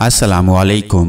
अस्सलामुअलैकुम।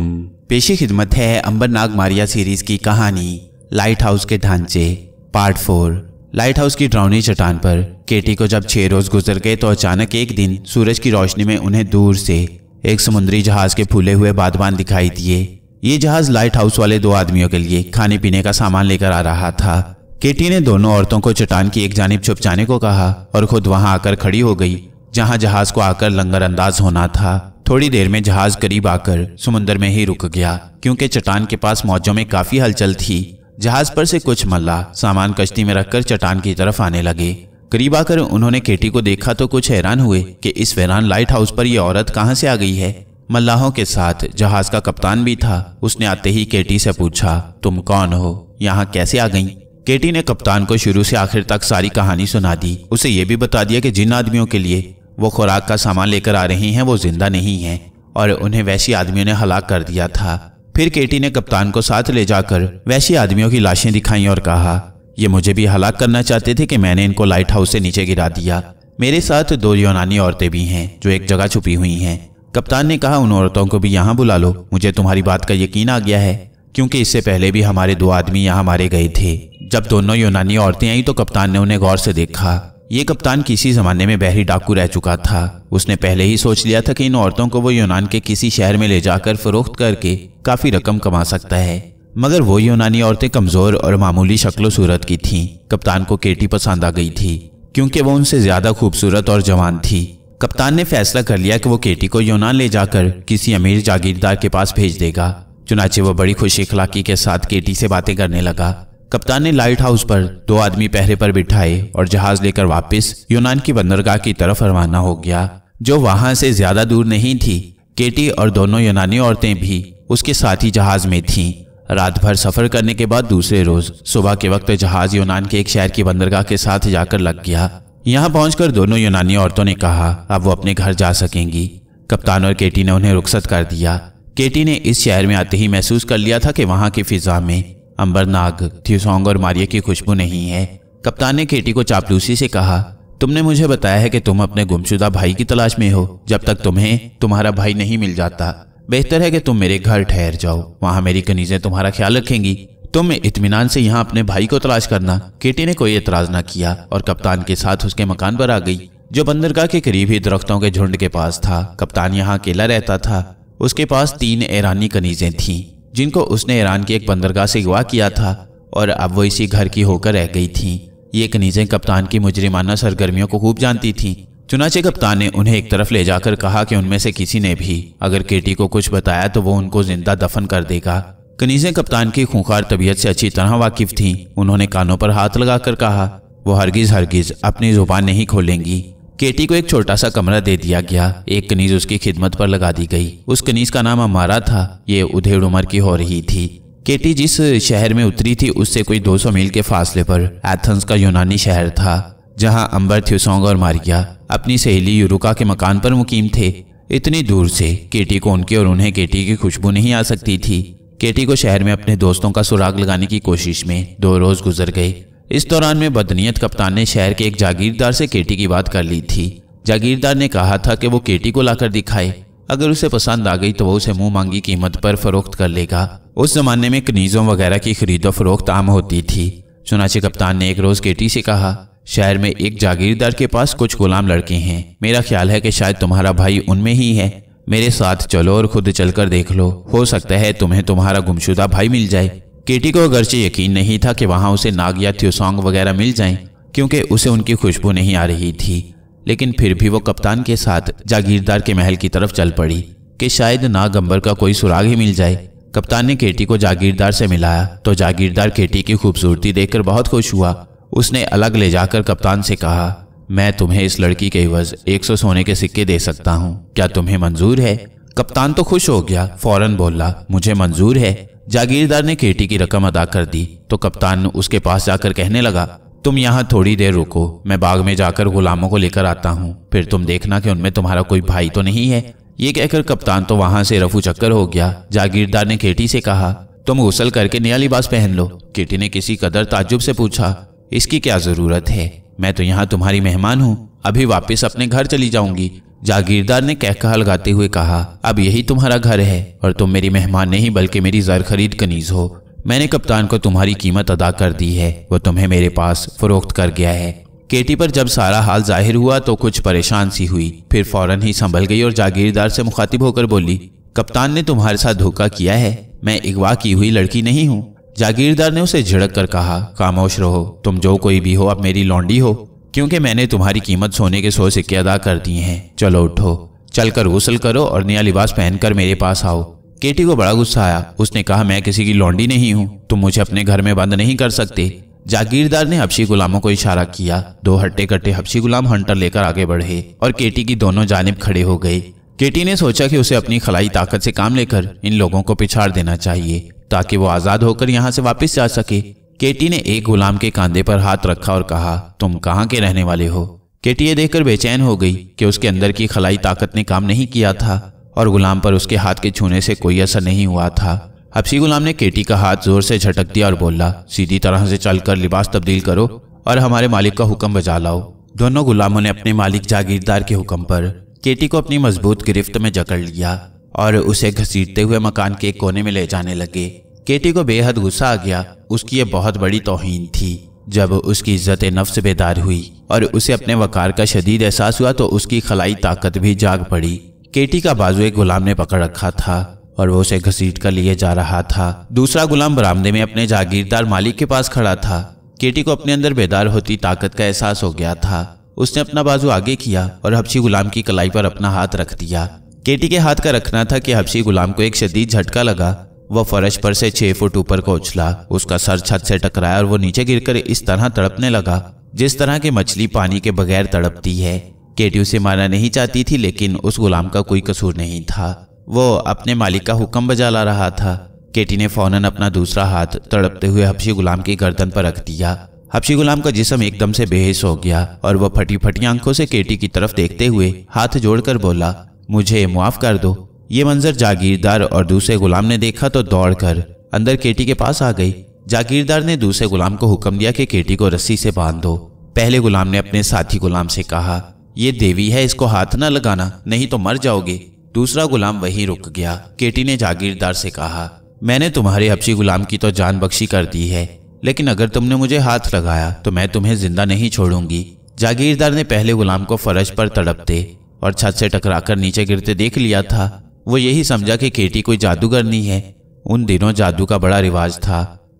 पेशी खिदमत है अंबर नाग मारिया सीरीज की कहानी लाइट हाउस के ढांचे पार्ट 4। लाइट हाउस की डरावनी चट्टान पर केटी को जब 6 रोज गुजर गए तो अचानक एक दिन सूरज की रोशनी में उन्हें दूर से एक समुद्री जहाज के फूले हुए बादबान दिखाई दिए। ये जहाज लाइट हाउस वाले 2 आदमियों के लिए खाने पीने का सामान लेकर आ रहा था। केटी ने दोनों औरतों को चट्टान की एक जानिब छुप जाने को कहा और खुद वहां आकर खड़ी हो गई जहां जहाज को आकर लंगर अंदाज होना था। थोड़ी देर में जहाज करीब आकर समुद्र में ही रुक गया क्योंकि चट्टान के पास मौजों में काफी हलचल थी। जहाज पर से कुछ मल्लाह सामान कश्ती में रखकर चट्टान की तरफ आने लगे। करीब आकर उन्होंने केटी को देखा तो कुछ हैरान हुए कि इस वीरान लाइट हाउस पर यह औरत कहां से आ गई है। मल्लाहों के साथ जहाज का कप्तान भी था। उसने आते ही केटी से पूछा, तुम कौन हो, यहाँ कैसे आ गई? केटी ने कप्तान को शुरू से आखिर तक सारी कहानी सुना दी। उसे यह भी बता दिया कि जिन आदमियों के लिए वो खुराक का सामान लेकर आ रही हैं वो जिंदा नहीं हैं और उन्हें वैसी आदमियों ने हलाक कर दिया था। फिर केटी ने कप्तान को साथ ले जाकर वैसी आदमियों की लाशें दिखाई और कहा, ये मुझे भी हलाक करना चाहते थे कि मैंने इनको लाइट हाउस से नीचे गिरा दिया। मेरे साथ 2 यूनानी औरतें भी हैं जो एक जगह छुपी हुई हैं। कप्तान ने कहा, उन औरतों को भी यहाँ बुला लो। मुझे तुम्हारी बात का यकीन आ गया है क्योंकि इससे पहले भी हमारे 2 आदमी यहाँ मारे गए थे। जब दोनों यूनानी औरतें आई तो कप्तान ने उन्हें गौर से देखा। ये कप्तान किसी जमाने में बहरी डाकू रह चुका था। उसने पहले ही सोच लिया था कि इन औरतों को वो यूनान के किसी शहर में ले जाकर फरोख्त करके काफी रकम कमा सकता है। मगर वो यूनानी औरतें कमजोर और मामूली शक्लो सूरत की थीं। कप्तान को केटी पसंद आ गई थी क्योंकि वो उनसे ज्यादा खूबसूरत और जवान थी। कप्तान ने फैसला कर लिया कि वो केटी को यूनान ले जाकर किसी अमीर जागीरदार के पास भेज देगा। चुनाचे वो बड़ी खुश इखलाकी के साथ केटी से बातें करने लगा। कप्तान ने लाइट हाउस पर 2 आदमी पहरे पर बिठाए और जहाज लेकर वापस यूनान की बंदरगाह की तरफ रवाना हो गया जो वहां से ज्यादा दूर नहीं थी। केटी और दोनों यूनानी औरतें भी उसके साथ ही जहाज में थीं। रात भर सफर करने के बाद दूसरे रोज सुबह के वक्त जहाज यूनान के एक शहर की बंदरगाह के साथ जाकर लग गया। यहाँ पहुंचकर दोनों यूनानी औरतों ने कहा अब वो अपने घर जा सकेंगी। कप्तान और केटी ने उन्हें रुखसत कर दिया। केटी ने इस शहर में आते ही महसूस कर लिया था कि वहां की फिजा में अंबर नाग, थ्यूसोंग और मारिया की खुशबू नहीं है। कप्तान ने केटी को चापलूसी से कहा, तुमने मुझे बताया है कि तुम अपने गुमशुदा भाई की तलाश में हो। जब तक तुम्हें तुम्हारा भाई नहीं मिल जाता बेहतर है कि तुम मेरे घर ठहर जाओ। वहां मेरी कनीजें तुम्हारा ख्याल रखेंगी। तुम इत्मीनान से यहाँ अपने भाई को तलाश करना। केटी ने कोई एतराज न किया और कप्तान के साथ उसके मकान पर आ गई जो बंदरगाह के करीब ही दरख्तों के झुंड के पास था। कप्तान यहाँ अकेला रहता था। उसके पास 3 ईरानी कनीजें थीं जिनको उसने ईरान की एक बंदरगाह से अगवा किया था और अब वो इसी घर की होकर रह गई थीं। ये कनीजें कप्तान की मुजरिमाना सरगर्मियों को खूब जानती थीं। चुनाचे कप्तान ने उन्हें एक तरफ ले जाकर कहा कि उनमें से किसी ने भी अगर केटी को कुछ बताया तो वो उनको जिंदा दफन कर देगा। कनीजें कप्तान की खूंखार तबीयत से अच्छी तरह वाकिफ थीं। उन्होंने कानों पर हाथ लगाकर कहा, वो हरगिज अपनी जुबान नहीं खोलेंगी। केटी को एक छोटा सा कमरा दे दिया गया। एक कनीज उसकी खिदमत पर लगा दी गई। उस कनीज का नाम अमारा था। ये उधेड़ उम्र की हो रही थी। केटी जिस शहर में उतरी थी उससे कोई 200 मील के फासले पर एथेंस का यूनानी शहर था जहां अंबर, थ्यूसोंग और मारिया अपनी सहेली यूरुका के मकान पर मुकीम थे। इतनी दूर से केटी को उनकी और उन्हें केटी की खुशबू नहीं आ सकती थी। केटी को शहर में अपने दोस्तों का सुराग लगाने की कोशिश में 2 रोज गुजर गए। इस दौरान में बदनीयत कप्तान ने शहर के एक जागीरदार से केटी की बात कर ली थी। जागीरदार ने कहा था कि वो केटी को लाकर दिखाए। अगर उसे पसंद आ गई तो वो उसे मुंह मांगी कीमत पर फरोख्त कर लेगा। उस जमाने में कनीजों वगैरह की खरीदो फरोख्त आम होती थी। चुनाचे कप्तान ने एक रोज केटी से कहा, शहर में एक जागीरदार के पास कुछ गुलाम लड़के हैं। मेरा ख्याल है कि शायद तुम्हारा भाई उनमें ही है। मेरे साथ चलो और खुद चलकर देख लो। हो सकता है तुम्हें तुम्हारा गुमशुदा भाई मिल जाए। केटी को अगरचे यकीन नहीं था कि वहां उसे नाग या थ्यूसोंग वगैरह मिल जाएं क्योंकि उसे उनकी खुशबू नहीं आ रही थी। लेकिन फिर भी वो कप्तान के साथ जागीरदार के महल की तरफ चल पड़ी कि शायद नाग अंबर का कोई सुराग ही मिल जाए। कप्तान ने केटी को जागीरदार से मिलाया तो जागीरदार केटी की खूबसूरती देखकर बहुत खुश हुआ। उसने अलग ले जाकर कप्तान से कहा, मैं तुम्हें इस लड़की के एवज 100 सोने के सिक्के दे सकता हूँ। क्या तुम्हें मंजूर है? कप्तान तो खुश हो गया, फौरन बोला, मुझे मंजूर है। जागीरदार ने केटी की रकम अदा कर दी तो कप्तान उसके पास जाकर कहने लगा, तुम यहाँ थोड़ी देर रुको, मैं बाग में जाकर गुलामों को लेकर आता हूँ। फिर तुम देखना कि उनमें तुम्हारा कोई भाई तो नहीं है। ये कहकर कप्तान तो वहां से रफू चक्कर हो गया। जागीरदार ने केटी से कहा, तुम गुस्ल करके नया लिबास पहन लो। केटी ने किसी कदर ताज्जुब से पूछा, इसकी क्या जरूरत है? मैं तो यहाँ तुम्हारी मेहमान हूँ। अभी वापस अपने घर चली जाऊंगी। जागीरदार ने कहकहा लगाते हुए कहा, अब यही तुम्हारा घर है और तुम मेरी मेहमान नहीं बल्कि मेरी ज़र खरीद कनीज हो। मैंने कप्तान को तुम्हारी कीमत अदा कर दी है, वो तुम्हें मेरे पास फरोख्त कर गया है। केटी पर जब सारा हाल जाहिर हुआ तो कुछ परेशान सी हुई, फिर फौरन ही संभल गई और जागीरदार से मुखातिब होकर बोली, कप्तान ने तुम्हारे साथ धोखा किया है, मैं अगवा की हुई लड़की नहीं हूँ। जागीरदार ने उसे झिड़क कर कहा, खामोश रहो, तुम जो कोई भी हो अब मेरी लौंडी हो, क्योंकि मैंने तुम्हारी कीमत सोने के 100 सिक्के अदा कर दिए हैं। चलो उठो, चलकर गुस्ल करो और नया लिबास पहनकर मेरे पास आओ। केटी को बड़ा गुस्सा आया। उसने कहा, मैं किसी की लौंडी नहीं हूँ, तुम मुझे अपने घर में बंद नहीं कर सकते। जागीरदार ने हबशी गुलामों को इशारा किया। 2 हट्टे कट्टे हबशी गुलाम हंटर लेकर आगे बढ़े और केटी की दोनों जानिब खड़े हो गए। केटी ने सोचा कि उसे अपनी खलाई ताकत से काम लेकर इन लोगों को पिछाड़ देना चाहिए ताकि वो आजाद होकर यहाँ से वापस जा सके। केटी ने एक गुलाम के कांधे पर हाथ रखा और कहा, तुम कहाँ के रहने वाले हो? केटी ये देखकर बेचैन हो गई कि उसके अंदर की खलाई ताकत ने काम नहीं किया था और गुलाम पर उसके हाथ के छूने से कोई असर नहीं हुआ था। हबशी गुलाम ने केटी का हाथ जोर से झटक दिया और बोला, सीधी तरह से चलकर लिबास तब्दील करो और हमारे मालिक का हुक्म बजा लाओ। दोनों गुलामों ने अपने मालिक जागीरदार के हुक्म पर केटी को अपनी मजबूत गिरफ्त में जकड़ लिया और उसे घसीटते हुए मकान के एक कोने में ले जाने लगे। केटी को बेहद गुस्सा आ गया। उसकी ये बहुत बड़ी तौहीन थी। जब उसकी इज्जत नफ्स बेदार हुई और उसे अपने वकार का शदीद एहसास हुआ तो उसकी खलाई ताकत भी जाग पड़ी। केटी का बाजू एक गुलाम ने पकड़ रखा था और वो उसे घसीट कर लिए जा रहा था। दूसरा गुलाम बरामदे में अपने जागीरदार मालिक के पास खड़ा था। केटी को अपने अंदर बेदार होती ताकत का एहसास हो गया था। उसने अपना बाजू आगे किया और हबशी गुलाम की कलाई पर अपना हाथ रख दिया। केटी के हाथ का रखना था कि हबशी गुलाम को एक शदीद झटका लगा। वह फर्श पर से 6 फुट ऊपर को उछला। उसका सर छत से टकराया और वो नीचे गिरकर इस तरह तड़पने लगा जिस तरह की मछली पानी के बगैर तड़पती है। केटी उसे मारना नहीं चाहती थी, लेकिन उस गुलाम का कोई कसूर नहीं था। वो अपने मालिक का हुक्म बजा ला रहा था। केटी ने फौरन अपना दूसरा हाथ तड़पते हुए हबशी गुलाम की गर्दन पर रख दिया। हबशी गुलाम का जिस्म एकदम से बेहोश हो गया और वह फटी फटी आंखों से केटी की तरफ देखते हुए हाथ जोड़कर बोला, मुझे मुआफ कर दो। ये मंजर जागीरदार और दूसरे गुलाम ने देखा तो दौड़कर अंदर केटी के पास आ गई। जागीरदार ने दूसरे गुलाम को हुक्म दिया कि केटी को रस्सी से बांध दो। पहले गुलाम ने अपने साथी गुलाम से कहा, ये देवी है, इसको हाथ न लगाना नहीं तो मर जाओगे। दूसरा गुलाम वहीं रुक गया। केटी ने जागीरदार से कहा, मैंने तुम्हारे हबशी गुलाम की तो जान बख्शी कर दी है, लेकिन अगर तुमने मुझे हाथ लगाया तो मैं तुम्हें जिंदा नहीं छोड़ूंगी। जागीरदार ने पहले गुलाम को फर्श पर तड़पते और छत से टकराकर नीचे गिरते देख लिया था। वो यही समझा कि केटी कोई जादूगरनी है। उन दिनों जादू का बड़ा रिवाज था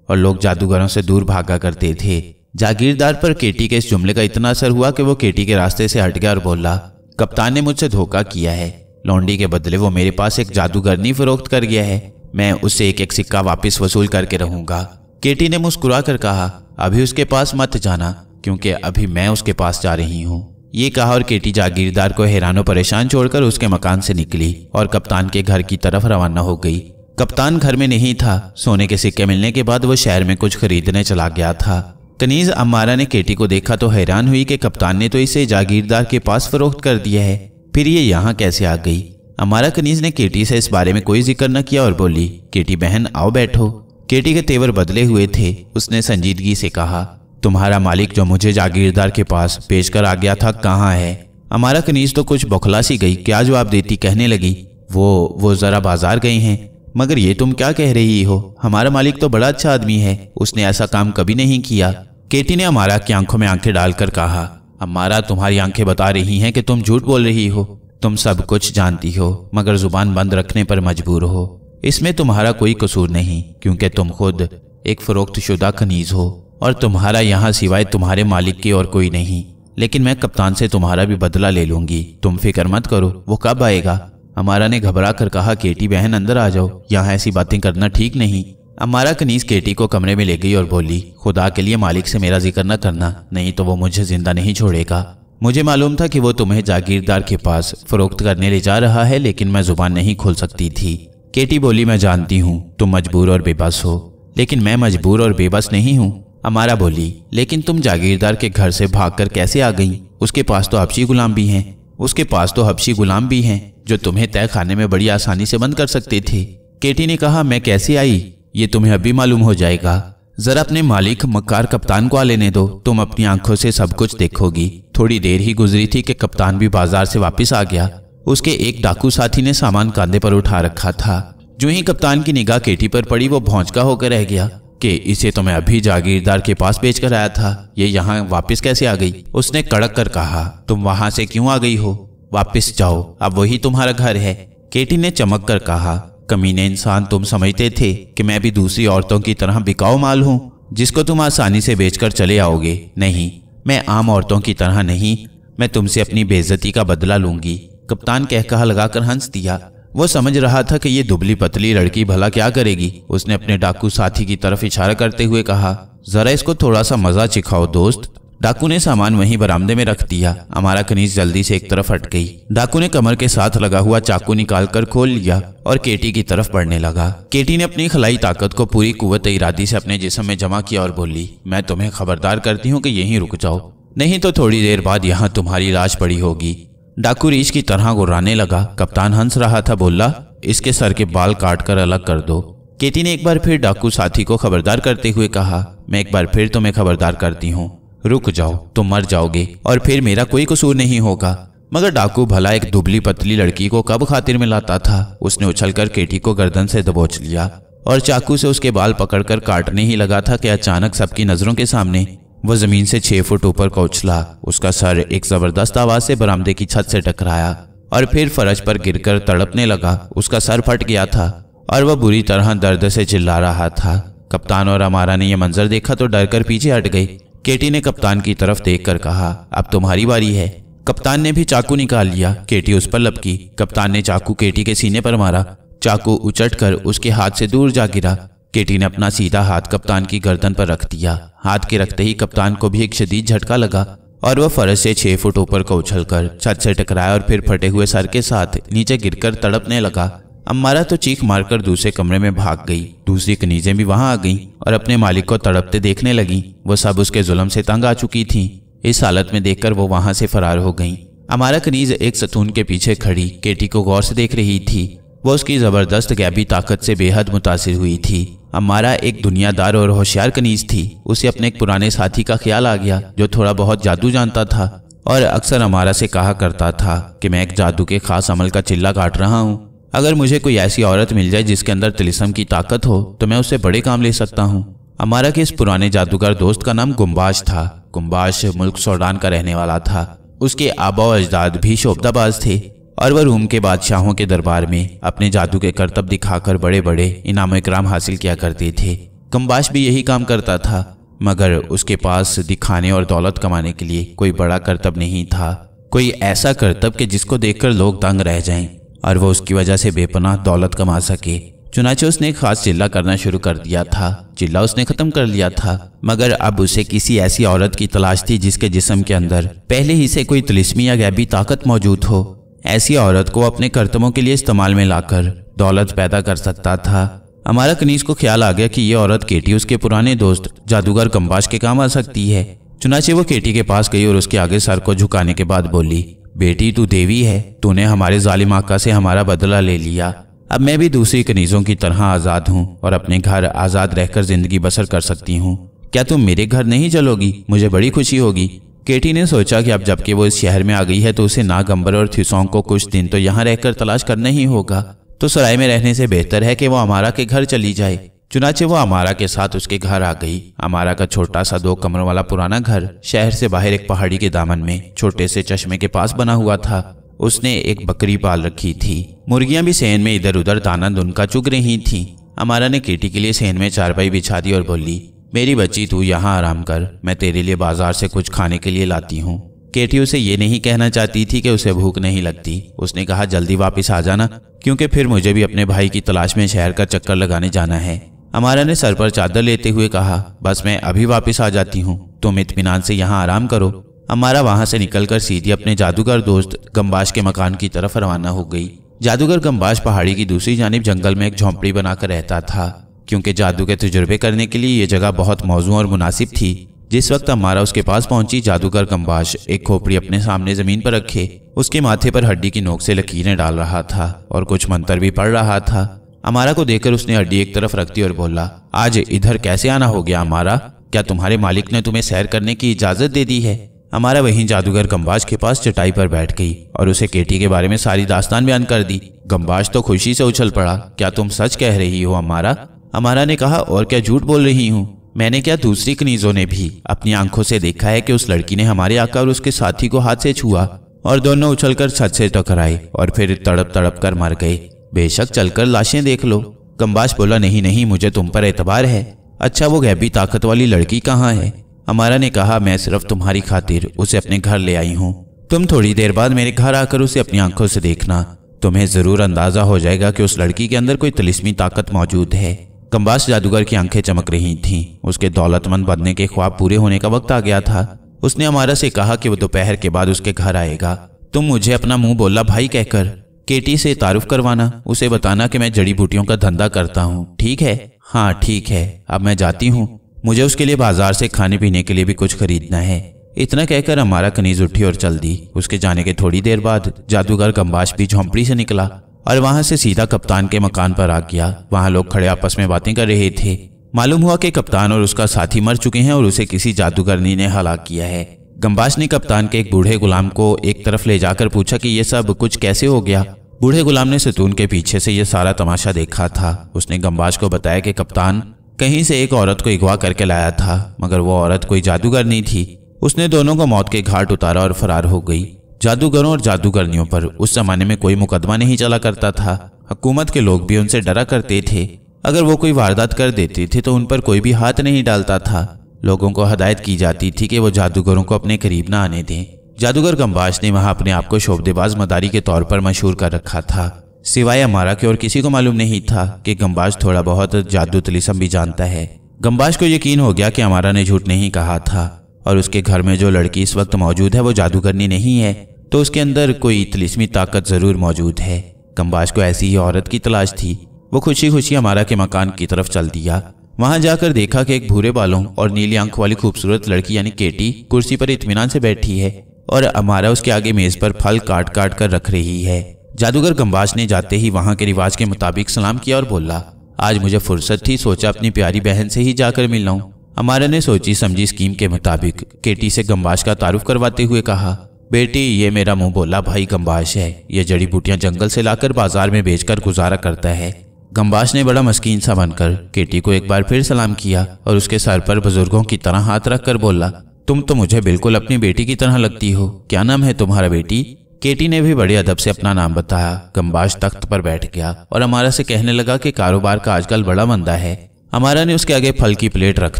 और लोग जादूगरों से दूर भागा करते थे। जागीरदार पर केटी के इस जुमले का इतना असर हुआ कि वो केटी के रास्ते से हट गया और बोला, कप्तान ने मुझसे धोखा किया है। लौंडी के बदले वो मेरे पास एक जादूगरनी फरोख्त कर गया है। मैं उससे एक एक सिक्का वापस वसूल करके रहूंगा। केटी ने मुस्कुरा कर कहा, अभी उसके पास मत जाना क्योंकि अभी मैं उसके पास जा रही हूँ। ये कहा और केटी जागीरदार को हैरान परेशान छोड़कर उसके मकान से निकली और कप्तान के घर की तरफ रवाना हो गई। कप्तान घर में नहीं था। सोने के सिक्के मिलने के बाद वो शहर में कुछ खरीदने चला गया था। कनीज अम्मारा ने केटी को देखा तो हैरान हुई कि कप्तान ने तो इसे जागीरदार के पास फरोख्त कर दिया है, फिर ये यहाँ कैसे आ गई। अम्मारा कनीज ने केटी से इस बारे में कोई जिक्र न किया और बोली, केटी बहन आओ बैठो। केटी के तेवर बदले हुए थे। उसने संजीदगी से कहा, तुम्हारा मालिक जो मुझे जागीरदार के पास पेश कर आ गया था कहाँ है? अम्मारा कनीज तो कुछ बौखला सी गई। क्या जवाब देती कहने लगी, वो जरा बाजार गए हैं। मगर ये तुम क्या कह रही हो? हमारा मालिक तो बड़ा अच्छा आदमी है, उसने ऐसा काम कभी नहीं किया। केटी ने अम्मारा की आंखों में आंखें डालकर कहा, अम्मारा तुम्हारी आंखें बता रही हैं कि तुम झूठ बोल रही हो। तुम सब कुछ जानती हो मगर जुबान बंद रखने पर मजबूर हो। इसमें तुम्हारा कोई कसूर नहीं क्योंकि तुम खुद एक फरोख्तशुदा कनीज हो और तुम्हारा यहाँ सिवाय तुम्हारे मालिक की और कोई नहीं। लेकिन मैं कप्तान से तुम्हारा भी बदला ले लूंगी, तुम फिक्र मत करो। वो कब आएगा? अम्मारा ने घबरा कर कहा, केटी बहन अंदर आ जाओ, यहाँ ऐसी बातें करना ठीक नहीं। अम्मारा कनीज केटी को कमरे में ले गई और बोली, खुदा के लिए मालिक से मेरा जिक्र न करना, नहीं तो वो मुझे जिंदा नहीं छोड़ेगा। मुझे मालूम था कि वो तुम्हें जागीरदार के पास फरोख्त करने ले जा रहा है, लेकिन मैं जुबान नहीं खोल सकती थी। केटी बोली, मैं जानती हूँ तुम मजबूर और बेबस हो, लेकिन मैं मजबूर और बेबस नहीं हूँ। अम्मारा बोली, लेकिन तुम जागीरदार के घर से भागकर कैसे आ गई? उसके पास तो हबशी गुलाम भी हैं। उसके पास तो हबशी गुलाम भी हैं जो तुम्हें तय खाने में बड़ी आसानी से बंद कर सकते थे। केटी ने कहा, मैं कैसे आई ये तुम्हें अभी मालूम हो जाएगा। जरा अपने मालिक मक्कार कप्तान को आ लेने दो, तुम अपनी आंखों से सब कुछ देखोगी। थोड़ी देर ही गुजरी थी कि कप्तान भी बाजार से वापस आ गया। उसके एक डाकू साथी ने सामान कंधे पर उठा रखा था। जो ही कप्तान की निगाह केटी पर पड़ी वो भौंचका होकर रह गया कि इसे तो मैं अभी जागीरदार के पास बेच कर आया था, ये यहाँ वापस कैसे आ गई। उसने कड़क कर कहा, तुम वहां से क्यों आ गई हो? वापस जाओ, अब वही तुम्हारा घर है। केटी ने चमक कर कहा, कमीने इंसान, तुम समझते थे कि मैं भी दूसरी औरतों की तरह बिकाऊ माल हूँ जिसको तुम आसानी से बेचकर चले आओगे। नहीं, मैं आम औरतों की तरह नहीं, मैं तुमसे अपनी बेइज्जती का बदला लूंगी। कप्तान कहकहा लगाकर हंस दिया। वो समझ रहा था कि ये दुबली पतली लड़की भला क्या करेगी। उसने अपने डाकू साथी की तरफ इशारा करते हुए कहा, जरा इसको थोड़ा सा मजा चिखाओ दोस्त। डाकू ने सामान वहीं बरामदे में रख दिया। हमारा कनीज जल्दी से एक तरफ हट गई। डाकू ने कमर के साथ लगा हुआ चाकू निकालकर खोल लिया और केटी की तरफ बढ़ने लगा। केटी ने अपनी खलाई ताकत को पूरी कुव्वत इरादी से अपने जिस्म में जमा किया और बोली, मैं तुम्हें खबरदार करती हूँ कि यहीं रुक जाओ, नहीं तो थोड़ी देर बाद यहाँ तुम्हारी लाश पड़ी होगी। डाकू रीछ की तरह गुर्राने लगा। कप्तान हंस रहा था, बोला, इसके सर के बाल काट कर अलग कर दो। केटी ने एक बार फिर डाकू साथी को खबरदार करते हुए कहा, मैं एक बार फिर तुम्हें खबरदार करती हूँ, रुक जाओ, तुम मर जाओगे और फिर मेरा कोई कसूर नहीं होगा। मगर डाकू भला एक दुबली पतली लड़की को कब खातिर में लाता था। उसने उछलकर केटी को गर्दन से दबोच लिया और चाकू से उसके बाल पकड़कर काटने ही लगा था कि अचानक सबकी नजरों के सामने वह जमीन से 6 फुट ऊपर का उछला। उसका सर एक जबरदस्त आवाज से बरामदे की छत से टकराया और फिर फर्श पर गिरकर तड़पने लगा। उसका सर फट गया था और वह बुरी तरह दर्द से चिल्ला रहा था। कप्तान और अमारा ने यह मंजर देखा तो डर कर पीछे हट गए। केटी ने कप्तान की तरफ देखकर कहा, अब तुम्हारी बारी है। कप्तान ने भी चाकू निकाल लिया। केटी उस पर लपकी। कप्तान ने चाकू केटी के सीने पर मारा। चाकू उचटकर उसके हाथ से दूर जा गिरा। केटी ने अपना सीधा हाथ कप्तान की गर्दन पर रख दिया। हाथ के रखते ही कप्तान को भी एक शदीद झटका लगा और वह फर्श से 6 फुट ऊपर को उछलकर छत से टकराया और फिर फटे हुए सर के साथ नीचे गिरकर तड़पने लगा। अम्मारा तो चीख मारकर दूसरे कमरे में भाग गई। दूसरी कनीजें भी वहां आ गईं और अपने मालिक को तड़पते देखने लगीं। वो सब उसके जुल्म से तंग आ चुकी थीं। इस हालत में देखकर वो वहां से फरार हो गईं। अमारा कनीज एक सतून के पीछे खड़ी केटी को गौर से देख रही थी। वो उसकी जबरदस्त गैबी ताकत से बेहद मुतासिर हुई थी। अम्मारा एक दुनियादार और होशियार कनीज थी। उसे अपने एक पुराने साथी का ख्याल आ गया जो थोड़ा बहुत जादू जानता था और अक्सर अम्मारा से कहा करता था कि मैं एक जादू के खास अमल का चिल्ला काट रहा हूँ। अगर मुझे कोई ऐसी औरत मिल जाए जिसके अंदर तिलिस्म की ताकत हो तो मैं उससे बड़े काम ले सकता हूँ। अम्मारा के इस पुराने जादूगर दोस्त का नाम गुम्बाश था। गुम्बाश मुल्क सूडान का रहने वाला था। उसके आबा व अजदाद भी शोबदाबाज थे और वह रूम के बादशाहों के दरबार में अपने जादू के करतब दिखाकर बड़े बड़े इनाम इकराम हासिल किया करते थे। गुम्बाश भी यही काम करता था, मगर उसके पास दिखाने और दौलत कमाने के लिए कोई बड़ा करतब नहीं था। कोई ऐसा करतब कि जिसको देखकर लोग दंग रह जाएं और वो उसकी वजह से बेपनाह दौलत कमा सके। चुनाचे उसने एक खास चिल्ला करना शुरू कर दिया था। चिल्ला उसने खत्म कर लिया था, मगर अब उसे किसी ऐसी औरत की तलाश थी जिसके जिस्म के अंदर पहले ही से कोई तिलिस्मी या गैबी ताकत मौजूद हो। ऐसी औरत को अपने करतबों के लिए इस्तेमाल में लाकर दौलत पैदा कर सकता था। हमारा कनीज को ख्याल आ गया कि ये औरत केटी उसके पुराने दोस्त जादूगर गुम्बाश के काम आ सकती है। चुनाचे वो केटी के पास गई और उसके आगे सर को झुकाने के बाद बोली, बेटी तू देवी है, तूने हमारे जालिम आका से हमारा बदला ले लिया। अब मैं भी दूसरी कनीजों की तरह आज़ाद हूँ और अपने घर आज़ाद रहकर जिंदगी बसर कर सकती हूँ। क्या तुम मेरे घर नहीं चलोगी? मुझे बड़ी खुशी होगी। केटी ने सोचा कि अब जबकि वो इस शहर में आ गई है तो उसे नागंबर और थिसोंग को कुछ दिन तो यहाँ रहकर तलाश करना ही होगा, तो सराय में रहने से बेहतर है कि वो अमारा के घर चली जाए। चुनाचे वो अमारा के साथ उसके घर आ गई। अमारा का छोटा सा 2 कमरों वाला पुराना घर शहर से बाहर एक पहाड़ी के दामन में छोटे से चश्मे के पास बना हुआ था। उसने एक बकरी पाल रखी थी। मुर्गियां भी सेन में इधर उधर दाना दुनका चुग रही थीं। अमारा ने केटी के लिए सेन में चारपाई बिछा दी और बोली, मेरी बच्ची तू यहाँ आराम कर, मैं तेरे लिए बाजार से कुछ खाने के लिए लाती हूँ। केटी उसे ये नहीं कहना चाहती थी कि उसे भूख नहीं लगती। उसने कहा, जल्दी वापस आ जाना, क्योंकि फिर मुझे भी अपने भाई की तलाश में शहर का चक्कर लगाने जाना है। अमारा ने सर पर चादर लेते हुए कहा, बस मैं अभी वापस आ जाती हूँ, तुम इत्मीनान से यहाँ आराम करो। अमारा वहां से निकलकर सीधी अपने जादूगर दोस्त गुम्बाश के मकान की तरफ रवाना हो गई। जादूगर गुम्बाश पहाड़ी की दूसरी जानिब जंगल में एक झोंपड़ी बनाकर रहता था, क्योंकि जादू के तजुर्बे करने के लिए ये जगह बहुत मौजू और मुनासिब थी। जिस वक्त अमारा उसके पास पहुंची, जादूगर गुम्बाश एक खोपड़ी अपने सामने जमीन पर रखे उसके माथे पर हड्डी की नोक से लकीरें डाल रहा था और कुछ मंत्र भी पढ़ रहा था। अमारा को देखकर उसने हड्डी एक तरफ रख दी और बोला, आज इधर कैसे आना हो गया अमारा? क्या तुम्हारे मालिक ने तुम्हें सैर करने की इजाजत दे दी है? अमारा वहीं जादूगर गम्बाश के पास चटाई पर बैठ गई और उसे केटी के बारे में सारी दास्तान बयान कर दी। गम्बाश तो खुशी से उछल पड़ा। क्या तुम सच कह रही हो अमारा? अमारा ने कहा, और क्या झूठ बोल रही हूँ? मैंने क्या दूसरी कनीजों ने भी अपनी आंखों से देखा है कि उस लड़की ने हमारे आका और उसके साथी को हाथ से छुआ और दोनों उछलकर छत से टकराए और फिर तड़प तड़प कर मर गए। बेशक चलकर लाशें देख लो। गम्बाश बोला, नहीं नहीं, मुझे तुम पर एतबार है। अच्छा, वो गैबी ताकत वाली लड़की कहाँ है? अमारा ने कहा, मैं सिर्फ तुम्हारी खातिर उसे अपने घर ले आई हूँ। तुम थोड़ी देर बाद मेरे घर आकर उसे अपनी आंखों से देखना। तुम्हें जरूर अंदाजा हो जाएगा कि उस लड़की के अंदर कोई तिलिस्मी ताकत मौजूद है। गम्बाश जादूगर की आंखें चमक रही थीं। उसके दौलतमंद बनने के ख्वाब पूरे होने का वक्त आ गया था। उसने अमारा से कहा कि वो दोपहर के बाद उसके घर आएगा। तुम मुझे अपना मुंह बोला भाई कहकर केटी से तारुफ करवाना। उसे बताना कि मैं जड़ी बूटियों का धंधा करता हूँ, ठीक है? हाँ ठीक है, अब मैं जाती हूँ। मुझे उसके लिए बाजार से खाने पीने के लिए भी कुछ खरीदना है। इतना कहकर अमारा कनीज उठी और चल दी। उसके जाने के थोड़ी देर बाद जादूगर गम्बाश भी झोंपड़ी से निकला और वहां से सीधा कप्तान के मकान पर आ गया। वहां लोग खड़े आपस में बातें कर रहे थे। मालूम हुआ कि कप्तान और उसका साथी मर चुके हैं और उसे किसी जादूगरनी ने हलाक किया है। गम्बाश ने कप्तान के एक बूढ़े गुलाम को एक तरफ ले जाकर पूछा कि यह सब कुछ कैसे हो गया। बूढ़े गुलाम ने सतून के पीछे से यह सारा तमाशा देखा था। उसने गम्बाश को बताया कि कप्तान कहीं से एक औरत को अगवा करके लाया था, मगर वो औरत कोई जादूगर नहीं थी। उसने दोनों को मौत के घाट उतारा और फरार हो गई। जादूगरों और जादूगरनियों पर उस जमाने में कोई मुकदमा नहीं चला करता था। हुकूमत के लोग भी उनसे डरा करते थे। अगर वो कोई वारदात कर देते थे तो उन पर कोई भी हाथ नहीं डालता था। लोगों को हदायत की जाती थी कि वो जादूगरों को अपने करीब न आने दें। जादूगर गम्बाश ने वहां अपने आप को शोबदेबाज मदारी के तौर पर मशहूर कर रखा था। सिवाय अमारा के और किसी को मालूम नहीं था कि गम्बाश थोड़ा बहुत जादू तिलिस्म भी जानता है। गम्बाश को यकीन हो गया कि अमारा ने झूठ नहीं कहा था और उसके घर में जो लड़की इस वक्त मौजूद है वो जादूगरनी नहीं है, तो उसके अंदर कोई तिलिस्मी ताकत जरूर मौजूद है। गम्बाश को ऐसी ही औरत की तलाश थी। वो खुशी खुशी अमारा के मकान की तरफ चल दिया। वहां जाकर देखा कि एक भूरे बालों और नीली आंख वाली खूबसूरत लड़की यानी केटी कुर्सी पर इत्मीनान से बैठी है और अमारा उसके आगे मेज पर फल काट काट कर रख रही है। जादूगर गम्बाश ने जाते ही वहां के रिवाज के मुताबिक सलाम किया और बोला, आज मुझे फुर्सत थी, सोचा अपनी प्यारी बहन से ही जाकर मिल लूं। अमारा ने सोची समझी स्कीम के मुताबिक केटी से गम्बाश का तारुफ करवाते हुए कहा, बेटी ये मेरा मुंह बोला भाई गम्बाश है। ये जड़ी बूटियां जंगल से लाकर बाजार में बेचकर गुजारा करता है। गम्बाश ने बड़ा मस्कीन सा बनकर केटी को एक बार फिर सलाम किया और उसके सर पर बुजुर्गों की तरह हाथ रखकर बोला, तुम तो मुझे बिल्कुल अपनी बेटी की तरह लगती हो। क्या नाम है तुम्हारा बेटी? केटी ने भी बड़े अदब से अपना नाम बताया। गम्बाश तख्त पर बैठ गया और अमारा से कहने लगा कि कारोबार का आजकल बड़ा मंदा है। अमारा ने उसके आगे फल की प्लेट रख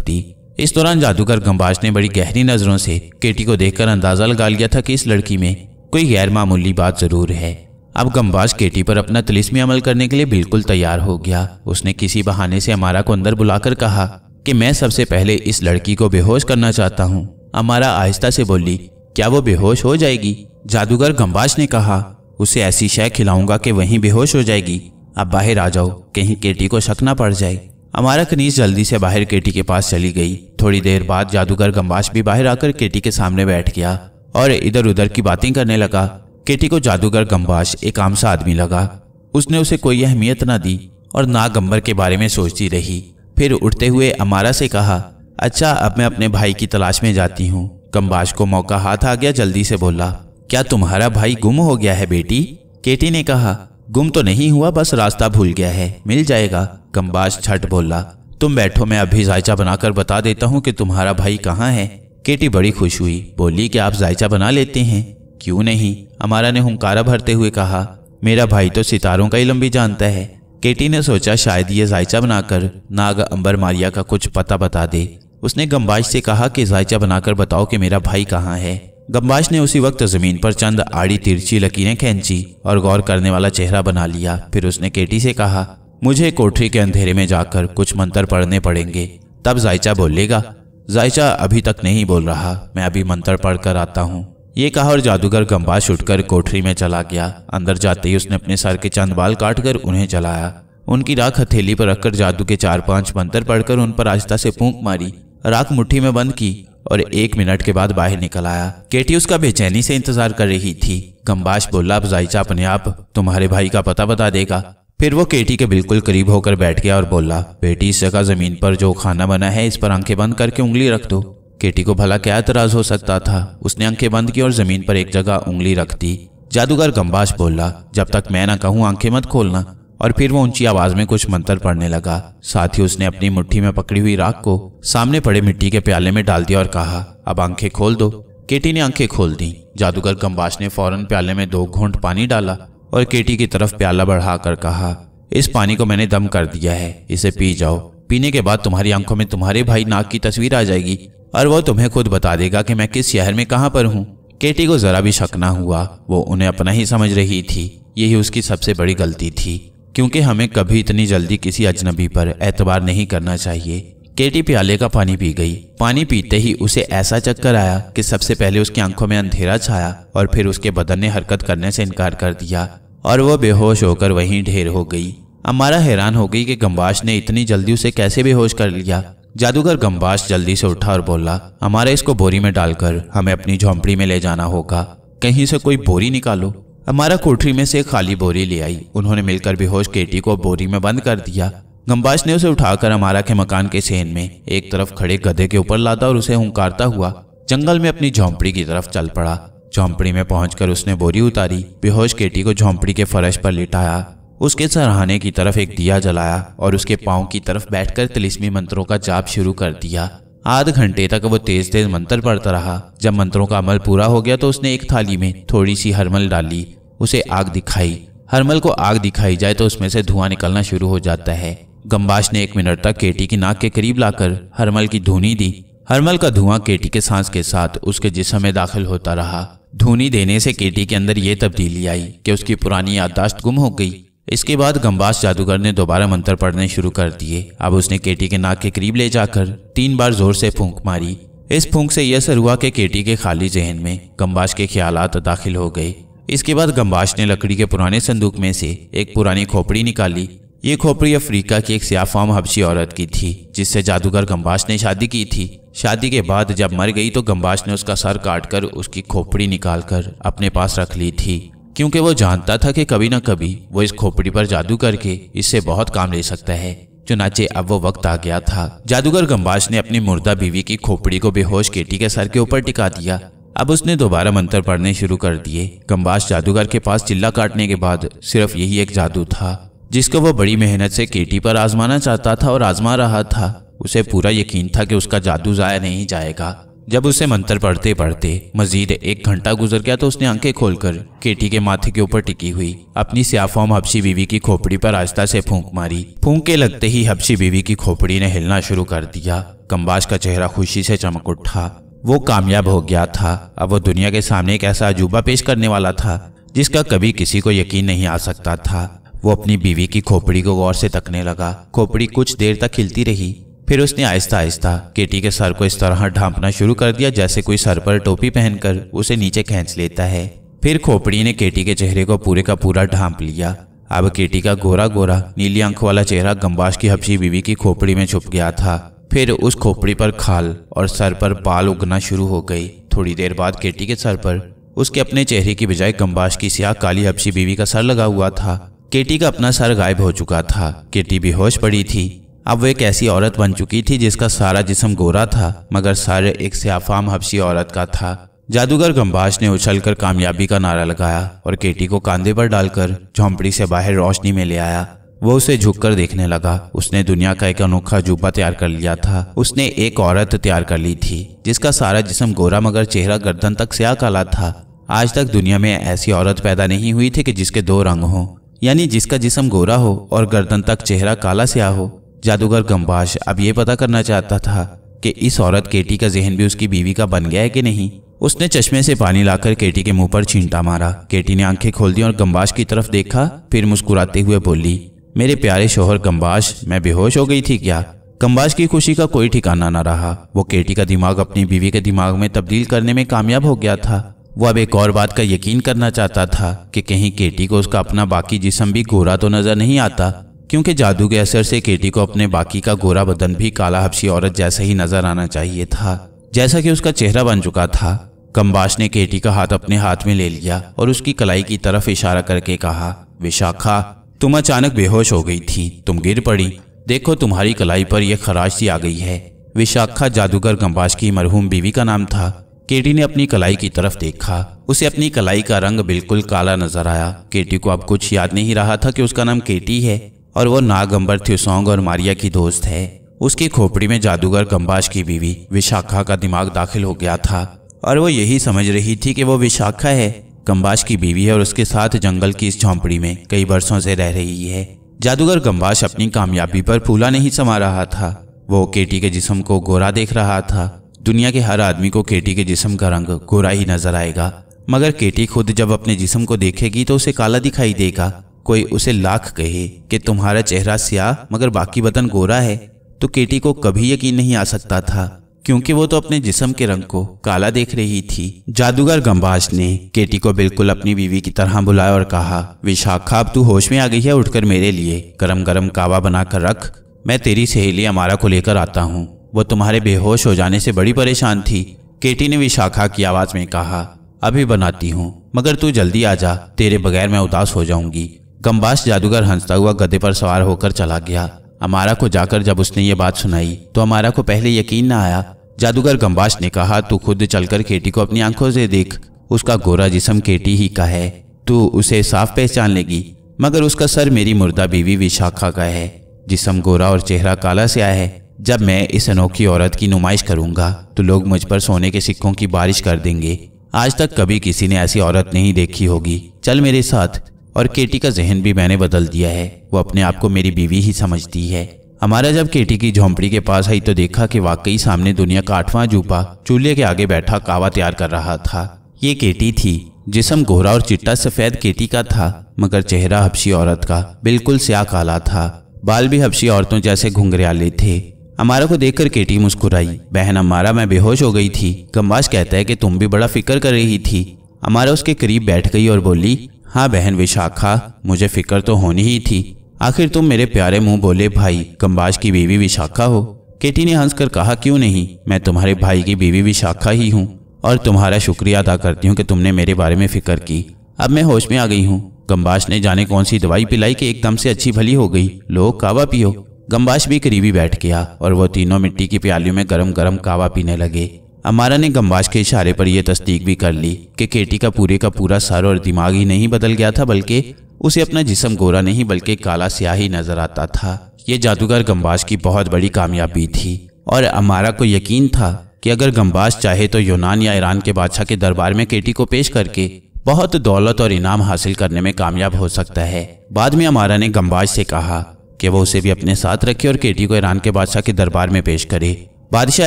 दी। इस दौरान जादूगर गम्बाश ने बड़ी गहरी नजरों से केटी को देखकर अंदाजा लगा लिया था कि इस लड़की में कोई गैर मामूली बात जरूर है। अब गम्बाश केटी पर अपना तिलिस्मी अमल करने के लिए बिल्कुल तैयार हो गया। उसने किसी बहाने से अमारा को अंदर बुलाकर कहा कि मैं सबसे पहले इस लड़की को बेहोश करना चाहता हूँ। अमारा आहिस्ता से बोली, क्या वो बेहोश हो जाएगी? जादूगर गम्बाश ने कहा, उसे ऐसी शय खिलाऊंगा कि वहीं बेहोश हो जाएगी। अब बाहर आ जाओ, कहीं केटी को शक न पड़ जाए। अमारा कनीज जल्दी से बाहर केटी के पास चली गई। थोड़ी देर बाद जादूगर गम्बाश भी बाहर आकर केटी के सामने बैठ गया और इधर उधर की बातें करने लगा। केटी को जादूगर गम्बाश एक आम सा आदमी लगा। उसने उसे कोई अहमियत न दी और नागंबर के बारे में सोचती रही। फिर उठते हुए अमारा से कहा, अच्छा अब मैं अपने भाई की तलाश में जाती हूँ। गम्बाश को मौका हाथ आ गया, जल्दी से बोला, क्या तुम्हारा भाई गुम हो गया है बेटी? केटी ने कहा, गुम तो नहीं हुआ, बस रास्ता भूल गया है, मिल जाएगा। गम्बाश झट बोला, तुम बैठो, मैं अभी जायचा बनाकर बता देता हूँ कि तुम्हारा भाई कहाँ है। केटी बड़ी खुश हुई, बोली कि आप जायचा बना लेते हैं? क्यों नहीं, अमारा ने हुंकारा भरते हुए कहा, मेरा भाई तो सितारों का इल्म भी जानता है। केटी ने सोचा शायद ये जायचा बनाकर नाग अंबर मारिया का कुछ पता बता दे। उसने गम्बाश से कहा कि जायचा बनाकर बताओ कि मेरा भाई कहाँ है। गम्बाश ने उसी वक्त जमीन पर चंद आड़ी तिरछी लकीरें खींची और गौर करने वाला चेहरा बना लिया। फिर उसने केटी से कहा, मुझे कोठरी के अंधेरे में जाकर कुछ मंत्र पढ़ने पड़ेंगे, तब जायचा बोलेगा। जायचा अभी तक नहीं बोल रहा, मैं अभी मंत्र पढ़ कर आता हूँ। ये कहा और जादूगर गम्बाश उठकर कोठरी में चला गया। अंदर जाते ही उसने अपने सर के चंद बाल काटकर उन्हें जलाया। उनकी राख हथेली पर रखकर जादू के 4-5 मंत्र पढ़कर उन पर आहिस्ता से फूंक मारी। राख मुट्ठी में बंद की और 1 मिनट के बाद बाहर निकल आया। केटी उसका बेचैनी से इंतजार कर रही थी। गम्बाश बोला, अब जायचा अपने आप तुम्हारे भाई का पता बता देगा। फिर वो केटी के बिल्कुल करीब होकर बैठ गया और बोला, बेटी इस जगह जमीन पर जो खाना बना है इस पर आंखें बंद करके उंगली रख दो। केटी को भला क्या एतराज हो सकता था। उसने आंखें बंद की और जमीन पर एक जगह उंगली रख दी। जादूगर गंबाश बोला, जब तक मैं ना कहूं आंखें मत खोलना। और फिर वो ऊंची आवाज में कुछ मंत्र पढ़ने लगा। साथ ही उसने अपनी मुट्ठी में पकड़ी हुई राख को सामने पड़े मिट्टी के प्याले में डाल दिया और कहा, अब आंखें खोल दो। केटी ने आंखें खोल दी। जादूगर गंबाश ने फौरन प्याले में 2 घूंट पानी डाला और केटी की तरफ प्याला बढ़ाकर कहा, इस पानी को मैंने दम कर दिया है, इसे पी जाओ। पीने के बाद तुम्हारी आंखों में तुम्हारे भाई नाग की तस्वीर आ जाएगी और वो तुम्हें खुद बता देगा कि मैं किस शहर में कहां पर हूं। केटी को जरा भी शक न हुआ। वो उन्हें अपना ही समझ रही थी। यही उसकी सबसे बड़ी गलती थी, क्योंकि हमें कभी इतनी जल्दी किसी अजनबी पर एतबार नहीं करना चाहिए। केटी प्याले का पानी पी गई। पानी पीते ही उसे ऐसा चक्कर आया कि सबसे पहले उसकी आंखों में अंधेरा छाया और फिर उसके बदन ने हरकत करने से इनकार कर दिया और वो बेहोश होकर वहीं ढेर हो गई। अमारा हैरान हो गई कि गंबाश ने इतनी जल्दी उसे कैसे बेहोश कर लिया। जादूगर गंबाश जल्दी से उठा और बोला, हमारे इसको बोरी में डालकर हमें अपनी झोंपड़ी में ले जाना होगा। कहीं से कोई बोरी निकालो। हमारा कोठरी में से खाली बोरी ले आई। उन्होंने मिलकर बेहोश केटी को बोरी में बंद कर दिया। गंबाश ने उसे उठाकर हमारा के मकान के सेन में एक तरफ खड़े गधे के ऊपर लादा और उसे हुंकारता हुआ जंगल में अपनी झोंपड़ी की तरफ चल पड़ा। झोंपड़ी में पहुंचकर उसने बोरी उतारी, बेहोश केटी को झोंपड़ी के फर्श पर लिटाया, उसके सरहाने की तरफ एक दिया जलाया और उसके पांव की तरफ बैठकर तिलिस्मी मंत्रों का जाप शुरू कर दिया। आध घंटे तक वो तेज तेज मंत्र पढ़ता रहा। जब मंत्रों का अमल पूरा हो गया तो उसने एक थाली में थोड़ी सी हरमल डाली, उसे आग दिखाई। हरमल को आग दिखाई जाए तो उसमें से धुआं निकलना शुरू हो जाता है। गंबाश ने 1 मिनट तक केटी की नाक के करीब लाकर हरमल की धूनी दी। हरमल का धुआं केटी के सांस के साथ उसके जिस्म में दाखिल होता रहा। धूनी देने से केटी के अंदर ये तब्दीली आई कि उसकी पुरानी याददाश्त गुम हो गई। इसके बाद गंबाश जादूगर ने दोबारा मंत्र पढ़ने शुरू कर दिए। अब उसने केटी के नाक के करीब ले जाकर 3 बार जोर से फूंक मारी। इस फूंक से यह असर हुआ कि केटी के खाली जहन में गंबाश के ख्यालात दाखिल हो गए। इसके बाद गंबाश ने लकड़ी के पुराने संदूक में से एक पुरानी खोपड़ी निकाली। ये खोपड़ी अफ्रीका की एक सियाफाम हबशी औरत की थी, जिससे जादूगर गंबाश ने शादी की थी। शादी के बाद जब मर गई तो गंबाश ने उसका सर काटकर उसकी खोपड़ी निकालकर अपने पास रख ली थी, क्योंकि वो जानता था कि कभी न कभी वो इस खोपड़ी पर जादू करके इससे बहुत काम ले सकता है। चुनाचे अब वो वक्त आ गया था। जादूगर गंबाश ने अपनी मुर्दा बीवी की खोपड़ी को बेहोश केटी के सर के ऊपर टिका दिया। अब उसने दोबारा मंत्र पढ़ने शुरू कर दिए। गंबाश जादूगर के पास चिल्ला काटने के बाद सिर्फ यही एक जादू था जिसको वो बड़ी मेहनत से केटी पर आजमाना चाहता था और आजमा रहा था। उसे पूरा यकीन था कि उसका जादू जाया नहीं जाएगा। जब उसे मंत्र पढ़ते पढ़ते मजीद 1 घंटा गुजर गया तो उसने आंखें खोलकर केटी के माथे के ऊपर टिकी हुई अपनी सियाफाम हबशी बीवी की खोपड़ी पर आहिस्ता से फूंक मारी। फूंक के लगते ही हबशी बीवी की खोपड़ी ने हिलना शुरू कर दिया। गंबाश का चेहरा खुशी से चमक उठा। वो कामयाब हो गया था। अब वो दुनिया के सामने एक ऐसा अजूबा पेश करने वाला था जिसका कभी किसी को यकीन नहीं आ सकता था। वो अपनी बीवी की खोपड़ी को गौर से तकने लगा। खोपड़ी कुछ देर तक हिलती रही, फिर उसने आहिस्ता आहिस्ता केटी के सर को इस तरह ढांपना शुरू कर दिया जैसे कोई सर पर टोपी पहनकर उसे नीचे खींच लेता है। फिर खोपड़ी ने केटी के चेहरे को पूरे का पूरा ढांप लिया। अब केटी का गोरा गोरा नीली आंखों वाला चेहरा गंबाश की हबशी बीवी की खोपड़ी में छुप गया था। फिर उस खोपड़ी पर खाल और सर पर बाल उगना शुरू हो गई। थोड़ी देर बाद केटी के सर पर उसके अपने चेहरे की बजाय गंबाश की स्याह काली हबशी बीवी का सर लगा हुआ था। केटी का अपना सर गायब हो चुका था। केटी बेहोश पड़ी थी। अब वो एक ऐसी औरत बन चुकी थी जिसका सारा जिस्म गोरा था, मगर सर एक सियाफाम हबशी औरत का था। जादूगर गंबाश ने उछलकर कामयाबी का नारा लगाया और केटी को कांधे पर डालकर झोंपड़ी से बाहर रोशनी में ले आया। वो उसे झुककर देखने लगा। उसने दुनिया का एक अनोखा अजूबा तैयार कर लिया था। उसने एक औरत तैयार कर ली थी जिसका सारा जिस्म गोरा मगर चेहरा गर्दन तक स्याह काला था। आज तक दुनिया में ऐसी औरत पैदा नहीं हुई थी कि जिसके 2 रंग हों, यानी जिसका जिस्म गोरा हो और गर्दन तक चेहरा काला स्याह हो। जादूगर गंबाश अब ये पता करना चाहता था कि इस औरत केटी का जहन भी उसकी बीवी का बन गया है कि नहीं। उसने चश्मे से पानी लाकर केटी के मुंह पर छींटा मारा। केटी ने आंखें खोल दी और गंबाश की तरफ देखा, फिर मुस्कुराते हुए बोली, मेरे प्यारे शोहर गंबाश, मैं बेहोश हो गई थी क्या? गंबाश की खुशी का कोई ठिकाना न रहा। वो केटी का दिमाग अपनी बीवी के दिमाग में तब्दील करने में कामयाब हो गया था। वो अब एक और बात का यकीन करना चाहता था कि कहीं केटी को उसका अपना बाकी जिस्म भी गोरा तो नजर नहीं आता, क्योंकि जादू के असर से केटी को अपने बाकी का गोरा बदन भी काला हबशी औरत जैसा ही नजर आना चाहिए था, जैसा कि उसका चेहरा बन चुका था। गंबाश ने केटी का हाथ अपने हाथ में ले लिया और उसकी कलाई की तरफ इशारा करके कहा, विशाखा। तुम अचानक बेहोश हो गई थी, तुम गिर पड़ी। देखो तुम्हारी कलाई पर यह खराश सी आ गई है। विशाखा जादूगर गंबाश की मरहूम बीवी का नाम था। केटी ने अपनी कलाई की तरफ देखा। उसे अपनी कलाई का रंग बिल्कुल काला नजर आया। केटी को अब कुछ याद नहीं रहा था कि उसका नाम केटी है और वो नागंबर थ्यूसोंग और मारिया की दोस्त है। उसकी खोपड़ी में जादूगर गंबाश की बीवी विशाखा का दिमाग दाखिल हो गया था और वो यही समझ रही थी कि वो विशाखा है, गंबाश की बीवी है और उसके साथ जंगल की इस झोंपड़ी में कई बरसों से रह रही है। जादूगर गंबाश अपनी कामयाबी पर फूला नहीं समा रहा था। वो केटी के जिस्म को गोरा देख रहा था। दुनिया के हर आदमी को केटी के जिस्म का रंग गोरा ही नजर आएगा, मगर केटी खुद जब अपने जिस्म को देखेगी तो उसे काला दिखाई देगा। कोई उसे लाख कहे कि तुम्हारा चेहरा स्याह मगर बाकी बदन गोरा है, तो केटी को कभी यकीन नहीं आ सकता था, क्योंकि वो तो अपने जिस्म के रंग को काला देख रही थी। जादूगर गंबाश ने केटी को बिल्कुल अपनी बीवी की तरह बुलाया और कहा, विशाखा अब तू होश में आ गई है, उठकर मेरे लिए गरम गरम कावा बनाकर रख। मैं तेरी सहेली अमारा को लेकर आता हूँ। वो तुम्हारे बेहोश हो जाने से बड़ी परेशान थी। केटी ने विशाखा की आवाज में कहा, अभी बनाती हूँ, मगर तू जल्दी आ जा, तेरे बगैर मैं उदास हो जाऊंगी। गंबाश जादूगर हंसता हुआ गधे पर सवार होकर चला गया। अमारा को जाकर जब उसने ये बात सुनाई तो अमारा को पहले यकीन न आया। जादूगर गंबाश ने कहा, तू खुद चलकर केटी को अपनी आंखों से देख, उसका गोरा जिस्म केटी ही का है, तू उसे साफ पहचान लेगी, मगर उसका सर मेरी मुर्दा बीवी विशाखा का है। जिस्म गोरा और चेहरा काला स्याह है। जब मैं इस अनोखी औरत की नुमाइश करूंगा तो लोग मुझ पर सोने के सिक्कों की बारिश कर देंगे। आज तक कभी किसी ने ऐसी औरत नहीं देखी होगी, चल मेरे साथ। और केटी का जहन भी मैंने बदल दिया है, वो अपने आप को मेरी बीवी ही समझती है। हमारा जब केटी की झोंपड़ी के पास आई तो देखा कि वाकई सामने दुनिया का 8वां अजूबा चूल्हे के आगे बैठा कावा तैयार कर रहा था। ये केटी थी। जिस्म गोरा और चिट्टा सफेद केटी का था, मगर चेहरा हबशी औरत का बिल्कुल स्याह काला था। बाल भी हबशी औरतों जैसे घुंघराले थे। अमारा को देखकर केटी मुस्कुराई, बहन अमारा मैं बेहोश हो गई थी। गंबाश कहता है कि तुम भी बड़ा फिक्र कर रही थी। अमारा उसके करीब बैठ गई और बोली, हाँ बहन विशाखा, मुझे फिक्र तो होनी ही थी। आखिर तुम मेरे प्यारे मुंह बोले भाई गंबाश की बीवी विशाखा हो। केटी ने हंसकर कहा, क्यों नहीं, मैं तुम्हारे भाई की बीवी विशाखा ही हूँ और तुम्हारा शुक्रिया अदा करती हूँ कि तुमने मेरे बारे में फिक्र की। अब मैं होश में आ गई हूँ। गंबाश ने जाने कौन सी दवाई पिलाई कि एकदम से अच्छी भली हो गई। लो कावा पियो। गंबाश भी करीबी बैठ गया और वो तीनों मिट्टी की प्यालियों में गरम गरम कावा पीने लगे। अमारा ने गंबाश के इशारे पर यह तस्दीक भी कर ली कि केटी का पूरा सर और दिमाग ही नहीं बदल गया था, बल्कि उसे अपना जिस्म गोरा नहीं बल्कि काला स्याह ही नजर आता था। ये जादूगर गंबाश की बहुत बड़ी कामयाबी थी और अमारा को यकीन था कि अगर गंबाश चाहे तो यूनान या ईरान के बादशाह के दरबार में केटी को पेश करके बहुत दौलत और इनाम हासिल करने में कामयाब हो सकता है। बाद में अमारा ने गंबाश से कहा कि वो उसे भी अपने साथ रखे और केटी को ईरान के बादशाह के दरबार में पेश करे। बादशाह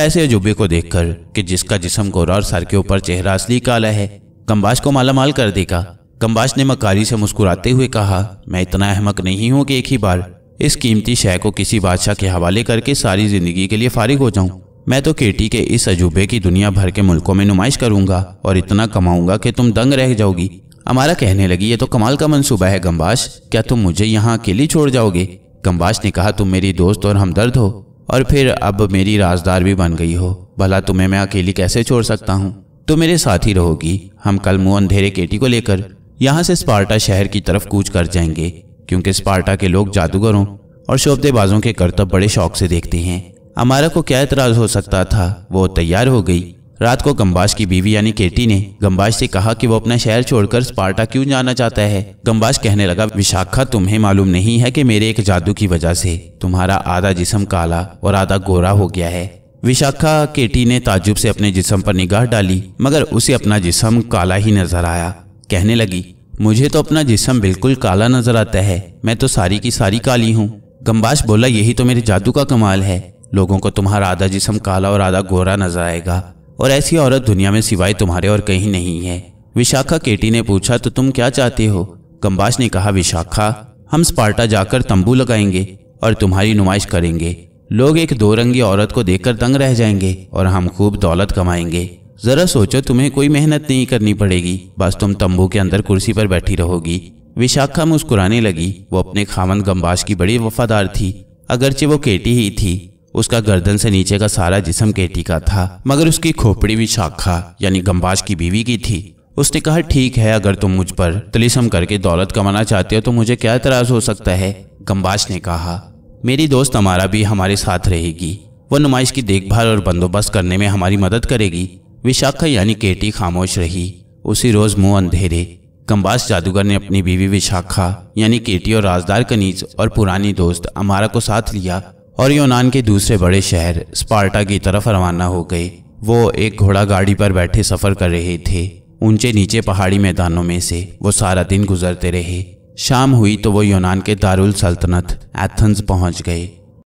ऐसे अजूबे को देखकर कि जिसका जिस्म गोरा और सर के ऊपर चेहरा असली काला है, गंबाश को मालामाल कर देगा। गंबाश ने मकारी से मुस्कुराते हुए कहा, मैं इतना अहमक नहीं हूं कि एक ही बार इस कीमती शय को किसी बादशाह के हवाले करके सारी जिंदगी के लिए फारिग हो जाऊं। मैं तो केटी के इस अजूबे की दुनिया भर के मुल्कों में नुमाइश करूंगा और इतना कमाऊंगा कि तुम दंग रह जाओगी। अमारा कहने लगी, ये तो कमाल का मंसूबा है गंबाश, क्या तुम मुझे यहाँ अकेली छोड़ जाओगे? गंबाश ने कहा, तुम मेरी दोस्त और हमदर्द हो और फिर अब मेरी राजदार भी बन गई हो। भला तुम्हें मैं अकेली कैसे छोड़ सकता हूँ? तो मेरे साथ ही रहोगी। हम कल मुंह अंधेरे केटी को लेकर यहाँ से स्पार्टा शहर की तरफ कूच कर जाएंगे, क्योंकि स्पार्टा के लोग जादूगरों और शोबदेबाजों के करतब बड़े शौक से देखते हैं। अमारा को क्या एतराज हो सकता था, वो तैयार हो गई। रात को गंबाश की बीवी यानी केटी ने गंबाश से कहा कि वो अपना शहर छोड़कर स्पार्टा क्यों जाना चाहता है। गंबाश कहने लगा, विशाखा तुम्हें मालूम नहीं है कि मेरे एक जादू की वजह से तुम्हारा आधा जिस्म काला और आधा गोरा हो गया है। विशाखा केटी ने ताज्जुब से अपने जिस्म पर निगाह डाली, मगर उसे अपना जिस्म काला ही नजर आया। कहने लगी, मुझे तो अपना जिस्म बिल्कुल काला नजर आता है, मैं तो सारी की सारी काली हूँ। गंबाश बोला, यही तो मेरे जादू का कमाल है, लोगों को तुम्हारा आधा जिस्म काला और आधा गोरा नजर आएगा और ऐसी औरत दुनिया में सिवाय तुम्हारे और कहीं नहीं है। विशाखा केटी ने पूछा, तो तुम क्या चाहते हो? गंबाश ने कहा, विशाखा हम स्पार्टा जाकर तंबू लगाएंगे और तुम्हारी नुमाइश करेंगे। लोग एक दो रंगी औरत को देखकर दंग रह जाएंगे और हम खूब दौलत कमाएंगे। जरा सोचो, तुम्हें कोई मेहनत नहीं करनी पड़ेगी, बस तुम तंबू के अंदर कुर्सी पर बैठी रहोगी। विशाखा मुस्कुराने लगी। वो अपने खामन गंबाश की बड़ी वफादार थी। अगरचे वो केटी ही थी, उसका गर्दन से नीचे का सारा जिस्म केटी का था, मगर उसकी खोपड़ी विशाखा यानी गंबाश की बीवी की थी। उसने कहा, ठीक है, अगर तुम मुझ पर तिलिस्म करके दौलत कमाना चाहते हो तो मुझे क्या एतराज हो सकता है। गम्बाश ने कहा, मेरी दोस्त अमारा भी हमारे साथ रहेगी। वह नुमाइश की देखभाल और बंदोबस्त करने में हमारी मदद करेगी। विशाखा यानी केटी खामोश रही। उसी रोज मुंह अंधेरे गम्बाश जादूगर ने अपनी बीवी विशाखा यानी केटी और राजदार कनीज और पुरानी दोस्त अमारा को साथ लिया और यूनान के दूसरे बड़े शहर स्पार्टा की तरफ रवाना हो गए। वो एक घोड़ा गाड़ी पर बैठे सफर कर रहे थे। ऊंचे नीचे पहाड़ी मैदानों में से वो सारा दिन गुजरते रहे। शाम हुई तो वो यूनान के दारुल सल्तनत एथेंस पहुंच गए।